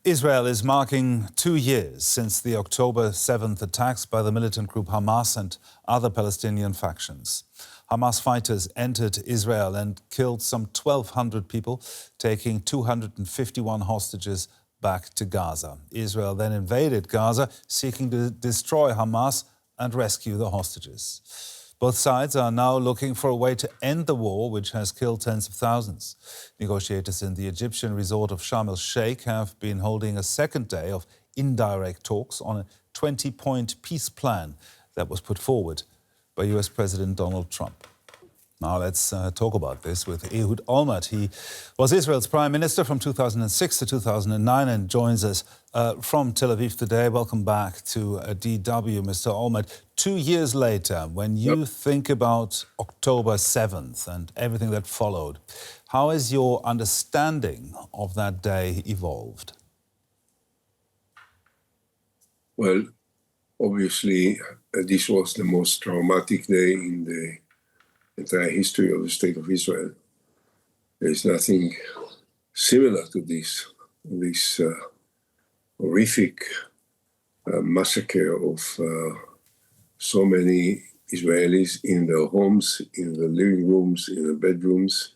Israel is marking 2 years since the October 7th attacks by the militant group Hamas and other Palestinian factions. Hamas fighters entered Israel and killed some 1,200 people, taking 251 hostages back to Gaza. Israel then invaded Gaza, seeking to destroy Hamas and rescue the hostages. Both sides are now looking for a way to end the war, which has killed tens of thousands. Negotiators in the Egyptian resort of Sharm el-Sheikh have been holding a second day of indirect talks on a 20-point peace plan that was put forward by US President Donald Trump. Now let's talk about this with Ehud Olmert. He was Israel's prime minister from 2006 to 2009 and joins us from Tel Aviv today. Welcome back to DW, Mr. Olmert. 2 years later, when you think about October 7th and everything that followed, how has your understanding of that day evolved? Well, obviously, this was the most traumatic day in the entire history of the State of Israel. There is nothing similar to this horrific massacre of so many Israelis in their homes, in the living rooms, in the bedrooms.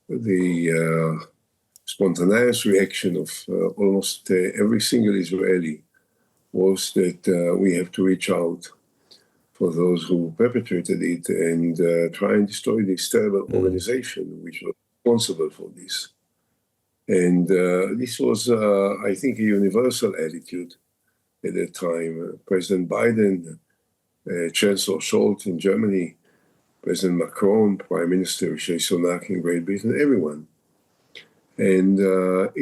The spontaneous reaction of almost every single Israeli was that we have to reach out for those who perpetrated it and try and destroy this terrible organization which was responsible for this. And this was, I think, a universal attitude at that time. President Biden, Chancellor Scholz in Germany, President Macron, Prime Minister Rishi Sunak in Great Britain, everyone. And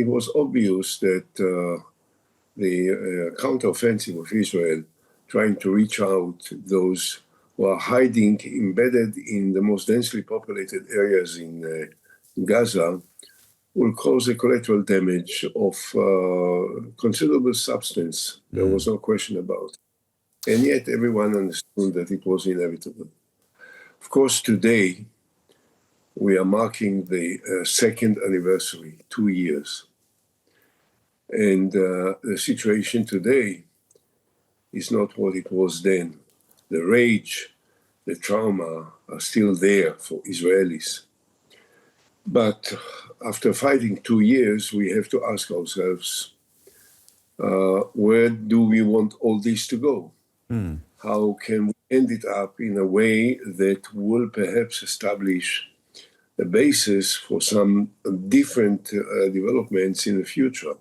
it was obvious that the counteroffensive of Israel, trying to reach out those who are hiding, embedded in the most densely populated areas in Gaza, will cause a collateral damage of considerable substance. There was no question about it. And yet everyone understood that it was inevitable. Of course, today, we are marking the second anniversary, 2 years. And the situation today is not what it was then. The rage, the trauma are still there for Israelis. But after fighting 2 years, we have to ask ourselves, where do we want all this to go? How can we end it up in a way that will perhaps establish a basis for some different developments in the future?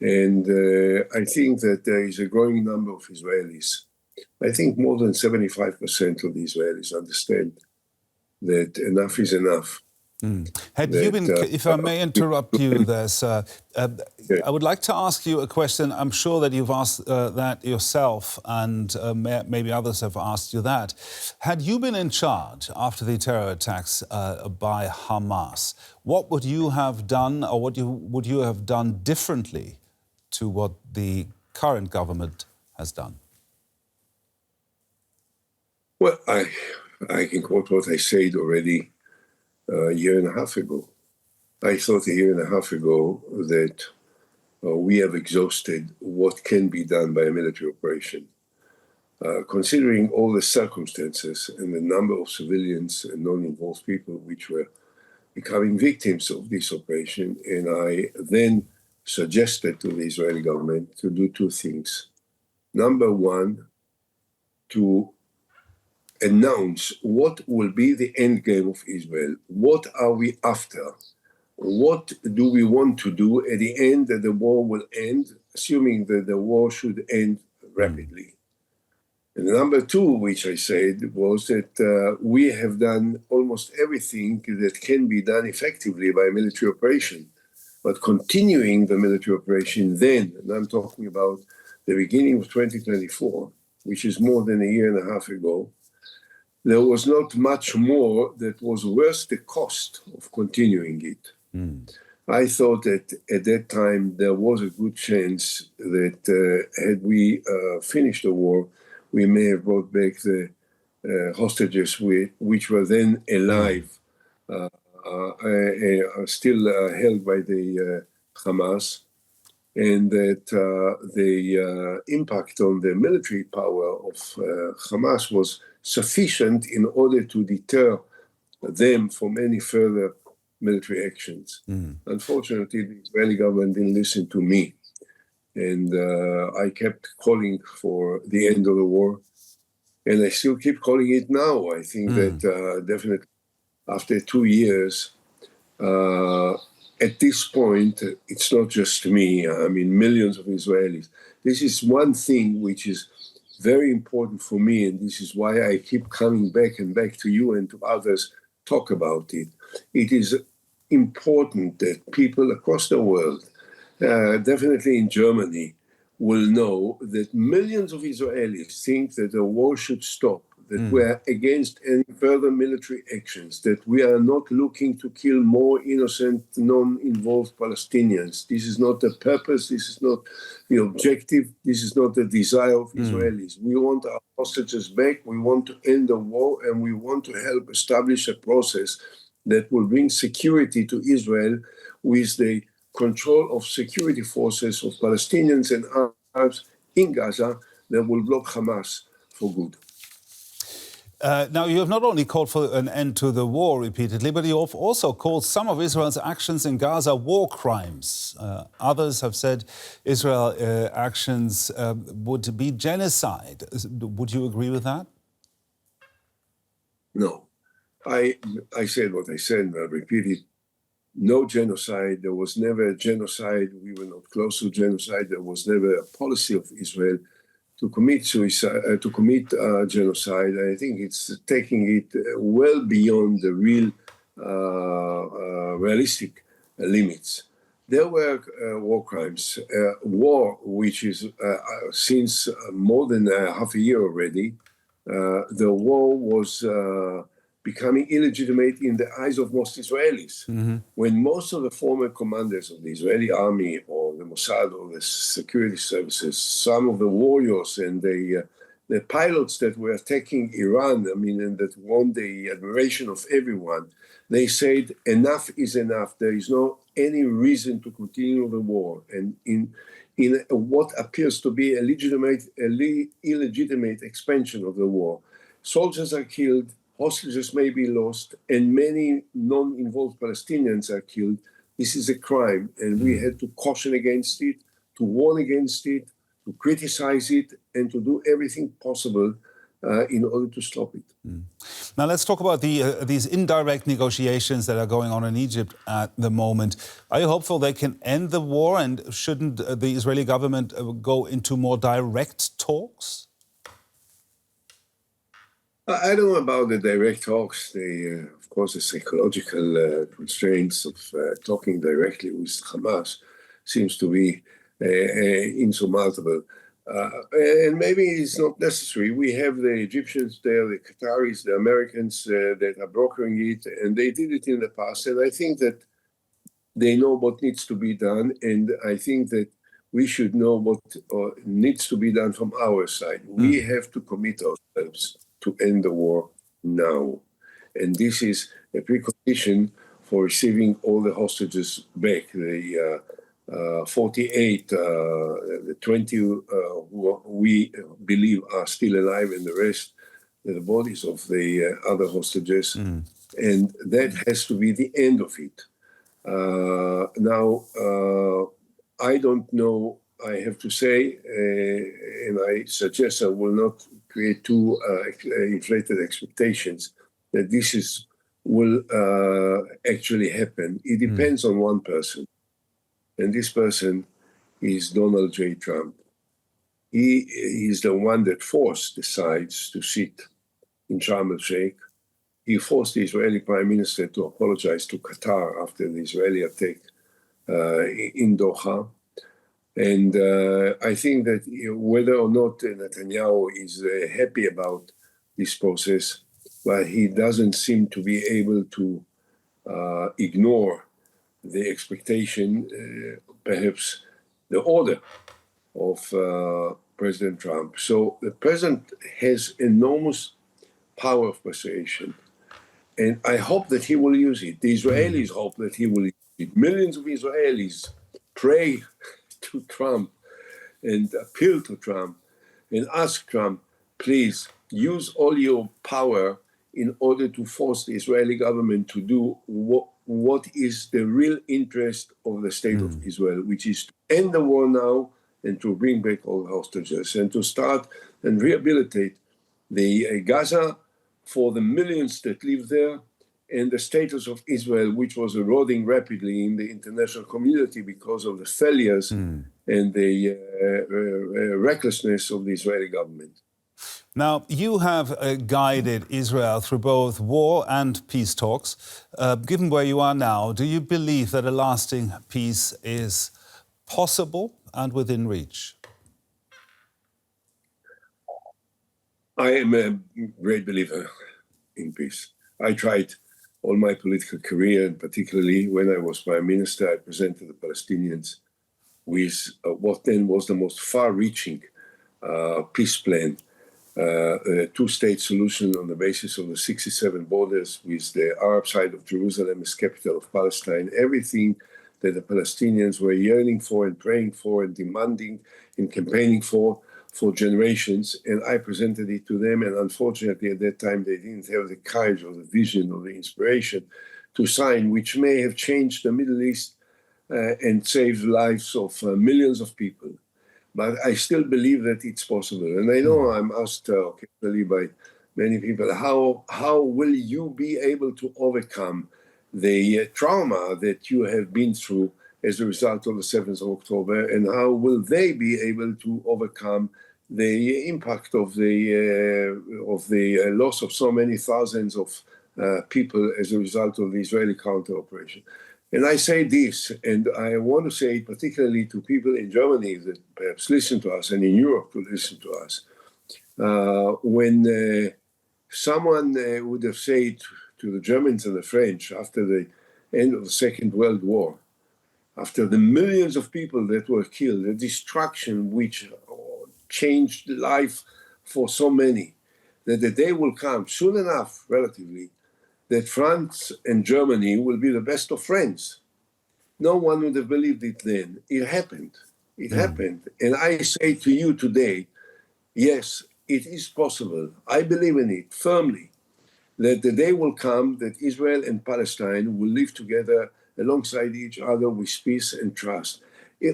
And I think that there is a growing number of Israelis. I think more than 75% of the Israelis understand that enough is enough. Had you been, if I may interrupt you there, sir, I would like to ask you a question. I'm sure that you've asked that yourself and maybe others have asked you that. Had you been in charge after the terror attacks by Hamas, what would you have done or what would you have done differently to what the current government has done? Well, I can quote what I said already a year and a half ago. I thought a year and a half ago that we have exhausted what can be done by a military operation. Considering all the circumstances and the number of civilians and non-involved people which were becoming victims of this operation, and I then suggested to the Israeli government to do two things. Number one, to announce what will be the end game of Israel. What are we after? What do we want to do at the end that the war will end, assuming that the war should end rapidly? And number two, which I said, was that we have done almost everything that can be done effectively by a military operation. But continuing the military operation then, and I'm talking about the beginning of 2024, which is more than a year and a half ago, there was not much more that was worth the cost of continuing it. I thought that at that time there was a good chance that had we finished the war, we may have brought back the hostages which were then alive, still held by the Hamas. and that the impact on the military power of Hamas was sufficient in order to deter them from any further military actions. Unfortunately, the Israeli government didn't listen to me, and I kept calling for the end of the war, and I still keep calling it now. I think that definitely after 2 years, at this point, it's not just me, I mean, millions of Israelis. This is one thing which is very important for me, and this is why I keep coming back and back to you and to others talk about it. It is important that people across the world, definitely in Germany, will know that millions of Israelis think that the war should stop, that we are against any further military actions, that we are not looking to kill more innocent, non-involved Palestinians. This is not the purpose, this is not the objective, this is not the desire of Israelis. We want our hostages back, we want to end the war, and we want to help establish a process that will bring security to Israel with the control of security forces of Palestinians and Arabs in Gaza that will block Hamas for good. Now, you have not only called for an end to the war repeatedly, but you have also called some of Israel's actions in Gaza war crimes. Others have said Israel's actions would be genocide. Would you agree with that? No. I said what I said, and I'll repeat it. No genocide. There was never a genocide. We were not close to genocide. There was never a policy of Israel to commit suicide, to commit genocide. I think it's taking it well beyond the real realistic limits. There were war crimes. War, which is since more than half a year already, the war was becoming illegitimate in the eyes of most Israelis. When most of the former commanders of the Israeli army or the Mossad or the security services, some of the warriors and the pilots that were attacking Iran, I mean, and that won the admiration of everyone, they said, enough is enough. There is no any reason to continue the war. And in what appears to be a illegitimate expansion of the war, soldiers are killed, hostages may be lost, and many non-involved Palestinians are killed. This is a crime, and we had to caution against it, to warn against it, to criticize it, and to do everything possible in order to stop it. Now let's talk about these indirect negotiations that are going on in Egypt at the moment. Are you hopeful they can end the war, and shouldn't the Israeli government go into more direct talks? I don't know about the direct talks. Of course, the psychological constraints of talking directly with Hamas seems to be insurmountable. And maybe it's not necessary. We have the Egyptians there, the Qataris, the Americans that are brokering it, and they did it in the past. And I think that they know what needs to be done, and I think that we should know what needs to be done from our side. We have to commit ourselves to end the war now. And this is a precondition for receiving all the hostages back. The 48, the 20 who we believe are still alive, and the rest, the bodies of the other hostages. And that has to be the end of it. Now, I don't know, I have to say, and I suggest I will not create too inflated expectations that will actually happen. It depends on one person, and this person is Donald J. Trump. He is the one that forced the sides to sit in Sharm el-Sheikh. He forced the Israeli Prime Minister to apologize to Qatar after the Israeli attack in Doha. And I think that whether or not Netanyahu is happy about this process, but he doesn't seem to be able to ignore the expectation, perhaps the order of President Trump. So the president has enormous power of persuasion. And I hope that he will use it. The Israelis hope that he will use it. Millions of Israelis pray to Trump and appeal to Trump and ask Trump, please use all your power in order to force the Israeli government to do what is the real interest of the state of Israel, which is to end the war now and to bring back all hostages and to start and rehabilitate the Gaza for the millions that live there, and the status of Israel, which was eroding rapidly in the international community because of the failures and the recklessness of the Israeli government. Now, you have guided Israel through both war and peace talks. Given where you are now, do you believe that a lasting peace is possible and within reach? I am a great believer in peace. I tried all my political career, and particularly when I was Prime Minister, I presented the Palestinians with what then was the most far-reaching peace plan, a two-state solution on the basis of the 67 borders with the Arab side of Jerusalem as capital of Palestine, everything that the Palestinians were yearning for and praying for and demanding and campaigning for generations, and I presented it to them, and unfortunately at that time they didn't have the courage or the vision or the inspiration to sign, which may have changed the Middle East and saved the lives of millions of people. But I still believe that it's possible. And I know I'm asked occasionally by many people, how will you be able to overcome the trauma that you have been through as a result of the 7th of October, and how will they be able to overcome the impact of the loss of so many thousands of people as a result of the Israeli counter-operation? And I say this, and I want to say it particularly to people in Germany that perhaps listen to us, and in Europe to listen to us. When someone would have said to the Germans and the French after the end of the Second World War, after the millions of people that were killed, the destruction which changed life for so many, that the day will come soon enough, relatively, that France and Germany will be the best of friends. No one would have believed it then. It happened. It happened. And I say to you today, yes, it is possible. I believe in it firmly, that the day will come that Israel and Palestine will live together alongside each other with peace and trust.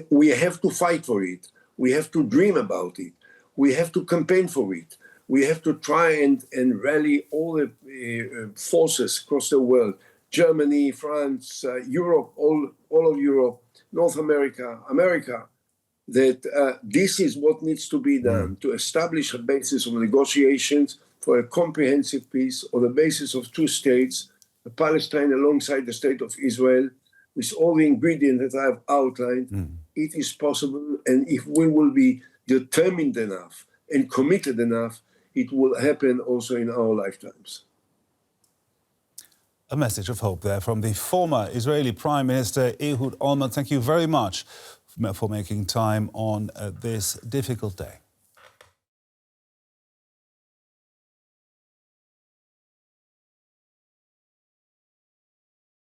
We have to fight for it. We have to dream about it. We have to campaign for it. We have to try and rally all the forces across the world, Germany, France, Europe, all of Europe, North America, America, that this is what needs to be done to establish a basis of negotiations for a comprehensive peace on the basis of two states, Palestine alongside the state of Israel, with all the ingredients that I have outlined. It is possible, and if we will be determined enough and committed enough, it will happen also in our lifetimes. A message of hope there from the former Israeli Prime Minister Ehud Olmert. Thank you very much for making time on this difficult day.